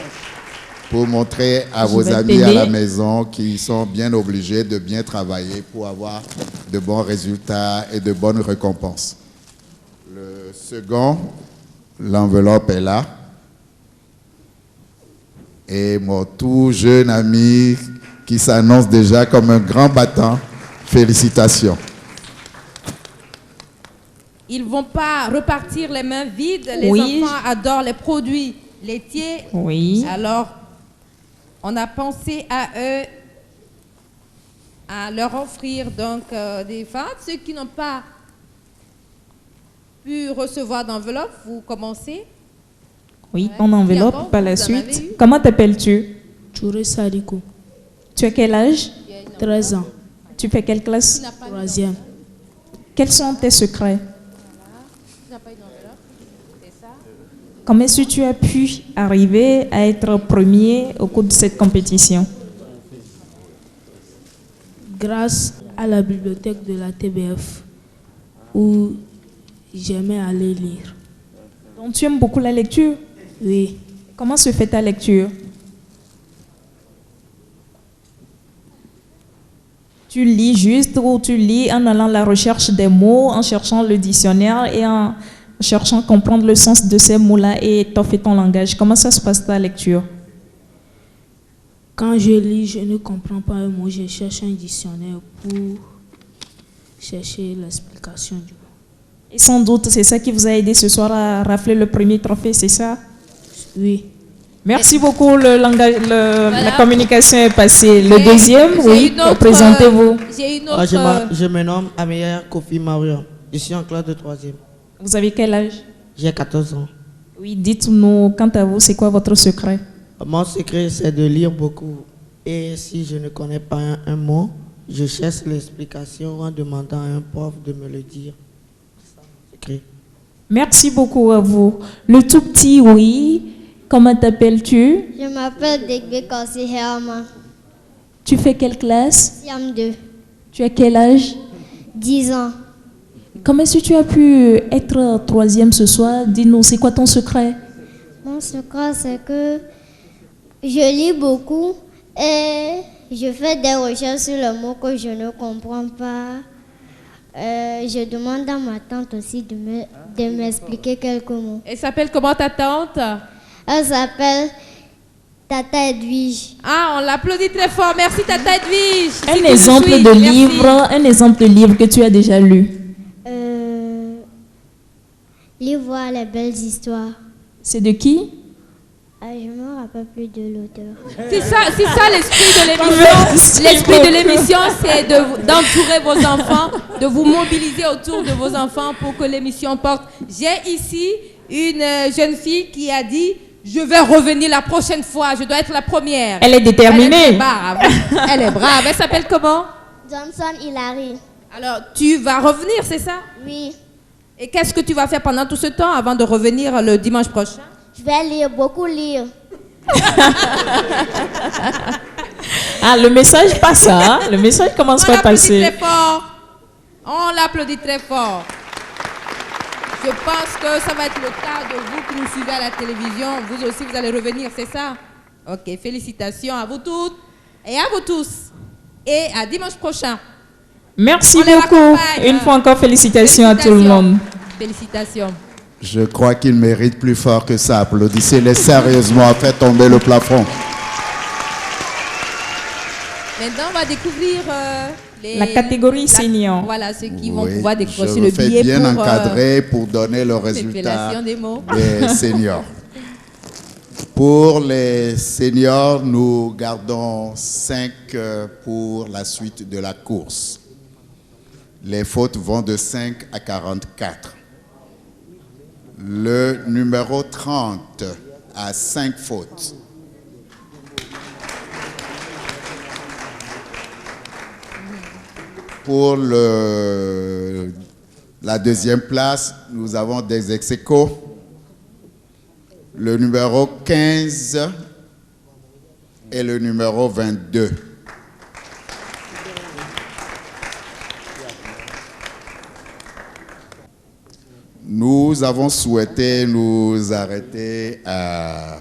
pour montrer à vos amis à la maison qui sont bien obligés de bien travailler pour avoir de bons résultats et de bonnes récompenses. Le second, l'enveloppe est là. Et mon tout jeune ami qui s'annonce déjà comme un grand battant, félicitations. Ils ne vont pas repartir les mains vides. Les enfants adorent les produits laitiers. Oui. Alors, on a pensé à eux, à leur offrir donc des fêtes. Ceux qui n'ont pas pu recevoir d'enveloppe, vous commencez. Oui, en enveloppe par la suite. Comment t'appelles-tu? Touré Sadiko. Tu as quel âge? 13 ans. Tu fais quelle classe? 3e. Quels sont tes secrets? Comment est-ce que tu as pu arriver à être premier au cours de cette compétition? Grâce à la bibliothèque de la TBF, où j'aimais aller lire. Donc tu aimes beaucoup la lecture? Oui. Comment se fait ta lecture? Tu lis juste ou tu lis en allant à la recherche des mots, en cherchant le dictionnaire et en cherchant à comprendre le sens de ces mots-là et étoffer ton langage. Comment ça se passe ta lecture? Quand je lis, je ne comprends pas un mot, je cherche un dictionnaire pour chercher l'explication du mot. Et sans doute, c'est ça qui vous a aidé ce soir à rafler le premier trophée, c'est ça? Oui. Merci beaucoup, la communication est passée. Le J'ai- deuxième, j'ai oui, une autre, présentez-vous. J'ai une autre... Je me nomme Ameya Kofi Marion. Je suis en classe de 3e. Vous avez quel âge? J'ai 14 ans. Oui, dites-nous, quant à vous, c'est quoi votre secret? Mon secret, c'est de lire beaucoup. Et si je ne connais pas un mot, je cherche l'explication en demandant à un prof de me le dire. C'est ça mon secret. Merci beaucoup à vous. Le tout petit, oui. Comment t'appelles-tu? Je m'appelle Degbe Korsi Herman, Tu fais quelle classe? CM2, Tu as quel âge? 10 ans. Comment est-ce que tu as pu être troisième ce soir? Dis-nous, c'est quoi ton secret? Mon secret, c'est que je lis beaucoup et je fais des recherches sur le mot que je ne comprends pas. Je demande à ma tante aussi de m'expliquer quelques mots. Elle s'appelle comment ta tante? Elle s'appelle Tata Edwige. Ah, on l'applaudit très fort. Merci Tata Edwige. Si Un tu nous exemple suis, de merci. livre que tu as déjà lu. Lire voir les belles histoires. C'est de qui? Je ne me rappelle plus de l'auteur. C'est ça l'esprit de l'émission. L'esprit de l'émission, c'est d'entourer vos enfants, de vous mobiliser autour de vos enfants pour que l'émission porte. J'ai ici une jeune fille qui a dit « Je vais revenir la prochaine fois, je dois être la première ». Elle est déterminée. Elle est brave. Elle est brave. Elle s'appelle comment? Johnson Hilary. Alors, tu vas revenir, c'est ça? Oui. Et qu'est-ce que tu vas faire pendant tout ce temps avant de revenir le dimanche prochain? Je vais lire, beaucoup lire. Ah, le message passe, hein? Le message commence On par l'applaudit passer. très fort. On l'applaudit très fort. Je pense que ça va être le cas de vous qui nous suivez à la télévision. Vous aussi, vous allez revenir, c'est ça? Ok, félicitations à vous toutes et à vous tous. Et à dimanche prochain. Merci On les beaucoup. raccompagne. Une fois encore, félicitations à tout le monde. Félicitations. Je crois qu'ils méritent plus fort que ça. Applaudissez-les sérieusement, faites tomber le plafond. Maintenant, on va découvrir La catégorie senior. Voilà, ceux qui vont Oui, pouvoir je décrocher me le fais billet bien pour encadrer pour donner le résultat révélation des mots. des seniors. Pour les seniors, nous gardons 5 pour la suite de la course. Les fautes vont de 5 à 44. Le numéro 30 a 5 fautes. Pour la deuxième place, nous avons des ex-aequo. Le numéro 15 et le numéro 22. Nous avons souhaité nous arrêter à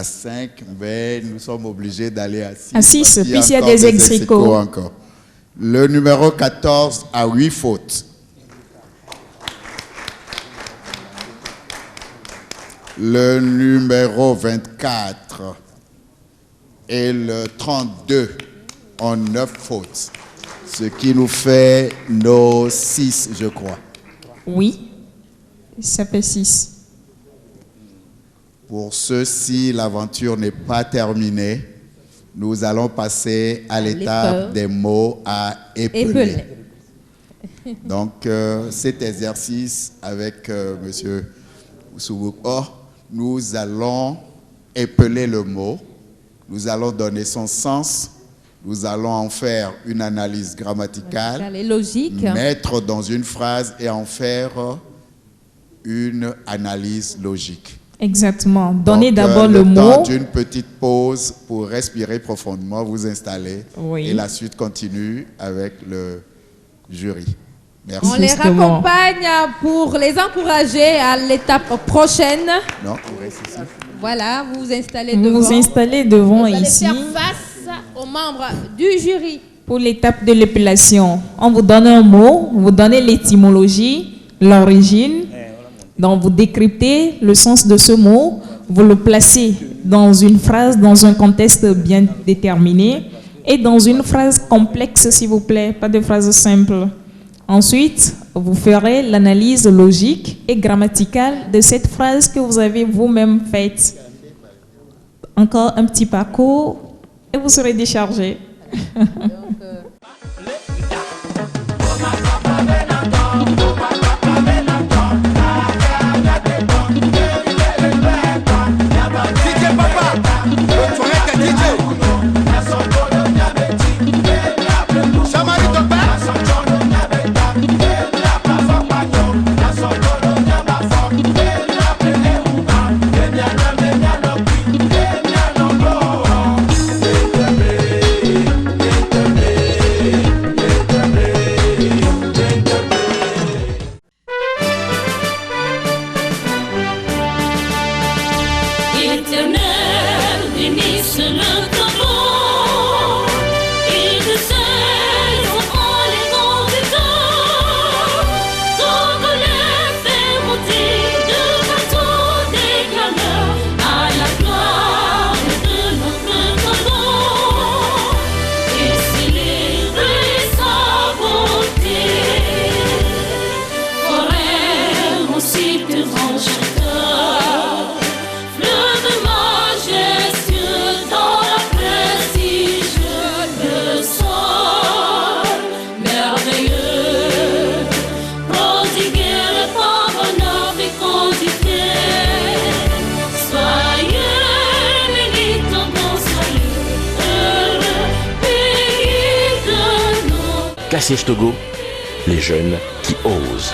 5, mais nous sommes obligés d'aller à 6. À 6, parce qu'il puisqu'il y a encore des ex-aequo ex-aequo. encore. Le numéro 14 a 8 fautes. Le numéro 24 et le 32 ont 9 fautes. Ce qui nous fait nos 6, je crois. Oui, ça fait 6. Pour ceux-ci, l'aventure n'est pas terminée. Nous allons passer à l'étape des mots à épeler. Donc, cet exercice avec M. Soubouko, nous allons épeler le mot, nous allons donner son sens, nous allons en faire une analyse grammaticale, Et logique. mettre dans une phrase et en faire une analyse logique. Exactement. Donnez Donc, d'abord le temps mot. d'une petite pause pour respirer profondément, vous installer. Oui. Et la suite continue avec le jury. Merci. On les Justement. raccompagne pour les encourager à l'étape prochaine. Non, vous restez ici. Voilà, vous vous installez Vous devant. vous installez devant Vous allez ici. faire face aux membres du jury. Pour l'étape de l'épilation, on vous donne un mot, vous donnez l'étymologie, l'origine, donc vous décryptez le sens de ce mot, vous le placez dans une phrase, dans un contexte bien déterminé et dans une phrase complexe, s'il vous plaît, pas de phrase simple. Ensuite, vous ferez l'analyse logique et grammaticale de cette phrase que vous avez vous-même faite. Encore un petit parcours et vous serez déchargé. Cassiège Togo, les jeunes qui osent.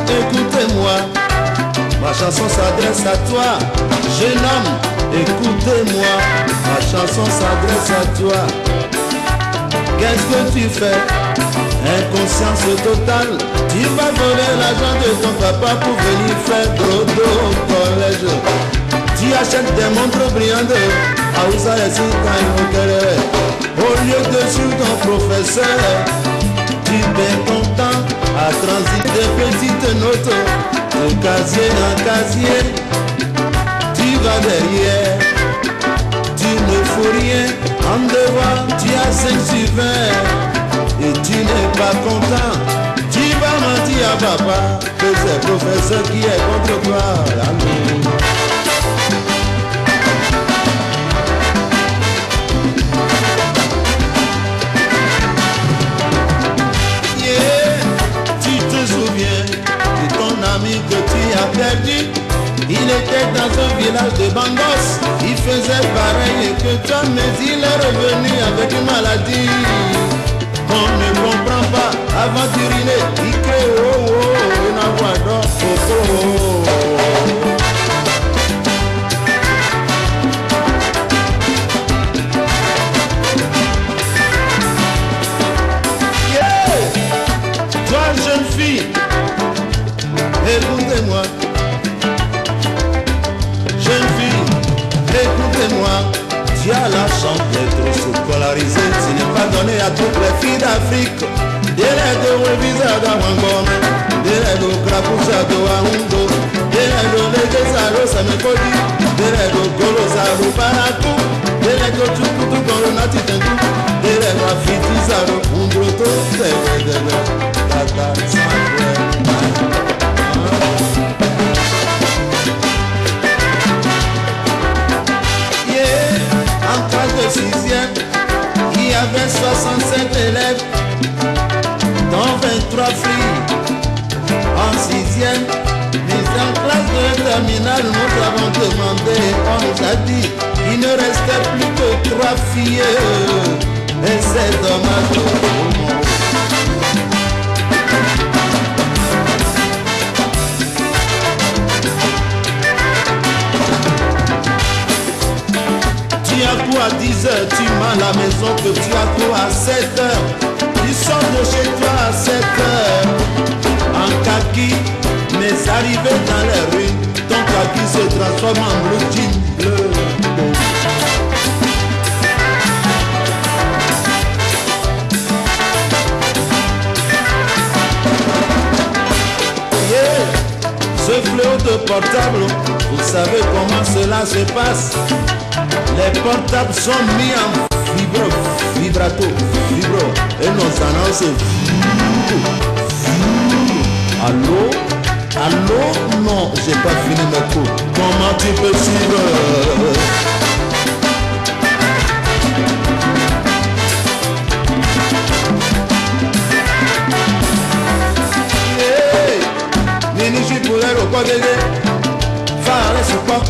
Écoutez-moi, ma chanson s'adresse à toi, jeune homme, écoutez-moi, ma chanson s'adresse à toi. Qu'est-ce que tu fais? Inconscience totale, tu vas voler l'argent de ton papa pour venir faire dodo au collège. Tu achètes des montres brillantes, Aoussa et Sikaï. Au lieu de suivre ton professeur, tu perds ton temps à transiter des petites notes de casier en casier. Tu vas derrière, tu ne fous rien. En devoir, tu as 5 sur 20 et tu n'es pas content. Tu vas mentir à papa que c'est le professeur qui est contre toi. Tu te souviens de ton ami que tu as perdu? Il était dans un village de Bangos. Il faisait pareil que toi, mais il est revenu avec une maladie. On ne comprend pas, aventurier, il crée oh oh, une voix d'or, oh oh. Toi jeune fille, écoutez-moi. Jeune fille, écoutez-moi, tu as la chance d'être scolarisée. Ce n'est pas donné à toutes les filles d'Afrique. Délègue revisa d'Awangom, délègue Krapusa d'Oahundo, délègue Legezaro Samekodi, délègue Golozaro Parakou, délègue Tukutu Koronati Tendu, délègue Afitizaro Undroto, délègue Tata Samuel. En classe de 6e, il y avait 67 élèves, dont 23 filles. En 6e, mais en classe national, nous avons demandé, on nous a dit qu'il ne restait plus que 3 filles. Et c'est dommage. Tu as quoi à 10 heures, tu m'as à la maison, que tu as quoi à 7 heures. Tu sors de chez toi à 7 heures. En kaki, mais arrivé dans les rues, ton kaki se transforme en blue jean bleu. Ce fléau de portable, vous savez comment cela se passe. Les portables sont mis en vibrato, et nos annonces. Allô? Allô? Non, j'ai pas fini mes cours. Comment tu peux suivre? Nini pour l'aéroport Fare support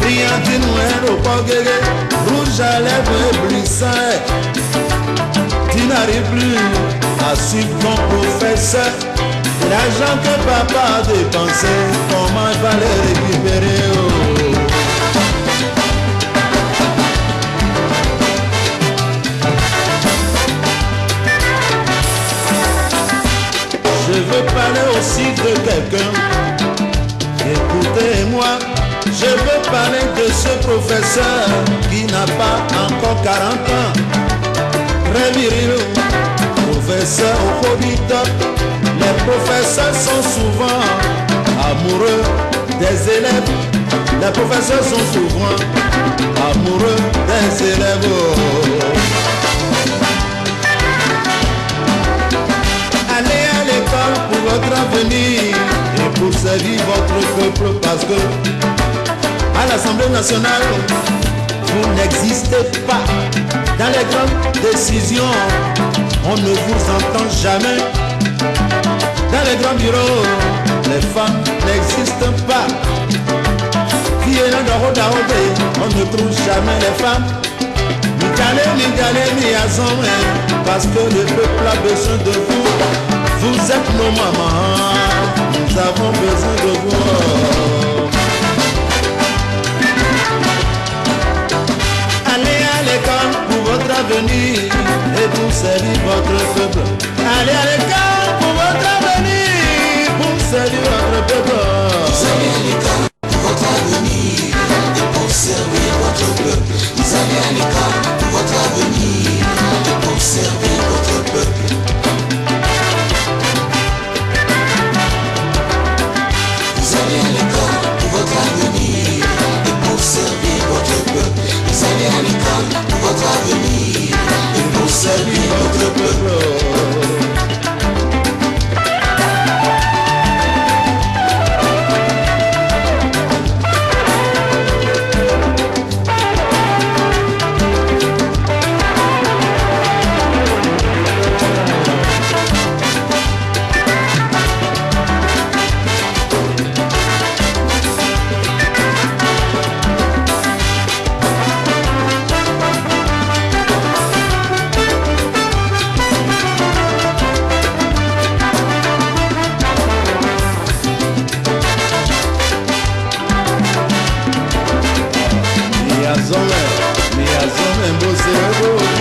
Brillantine l'aéroport Rouge à lèvres blissant. Tu n'arrives plus à suivre ton professeur. L'argent que papa a dépensé, comment il va le récupérer? Je veux parler aussi de quelqu'un. Écoutez-moi, je veux parler de ce professeur qui n'a pas encore 40 ans. Très viril, professeur au Codita. Les professeurs sont souvent amoureux des élèves. Les professeurs sont souvent amoureux des élèves. Allez à l'école pour votre avenir et pour servir votre peuple, parce que à l'Assemblée nationale, vous n'existez pas. Dans les grandes décisions, on ne vous entend jamais. Dans les grands bureaux, les femmes n'existent pas. On ne trouve jamais les femmes. Parce que le peuple a besoin de vous. Vous êtes nos mamans. Nous avons besoin de vous. Allez à l'école pour votre avenir et pour servir votre peuple. Allez à l'école pour votre avenir, pour servir votre peuple. Vous allez à l'école pour votre avenir et pour servir votre peuple. Vous allez à l'école pour votre avenir et pour servir votre peuple. Vous allez à l'école pour votre avenir et pour servir votre peuple. Vous allez à l'école pour votre avenir et pour servir votre peuple. Mia zona, mbosewo.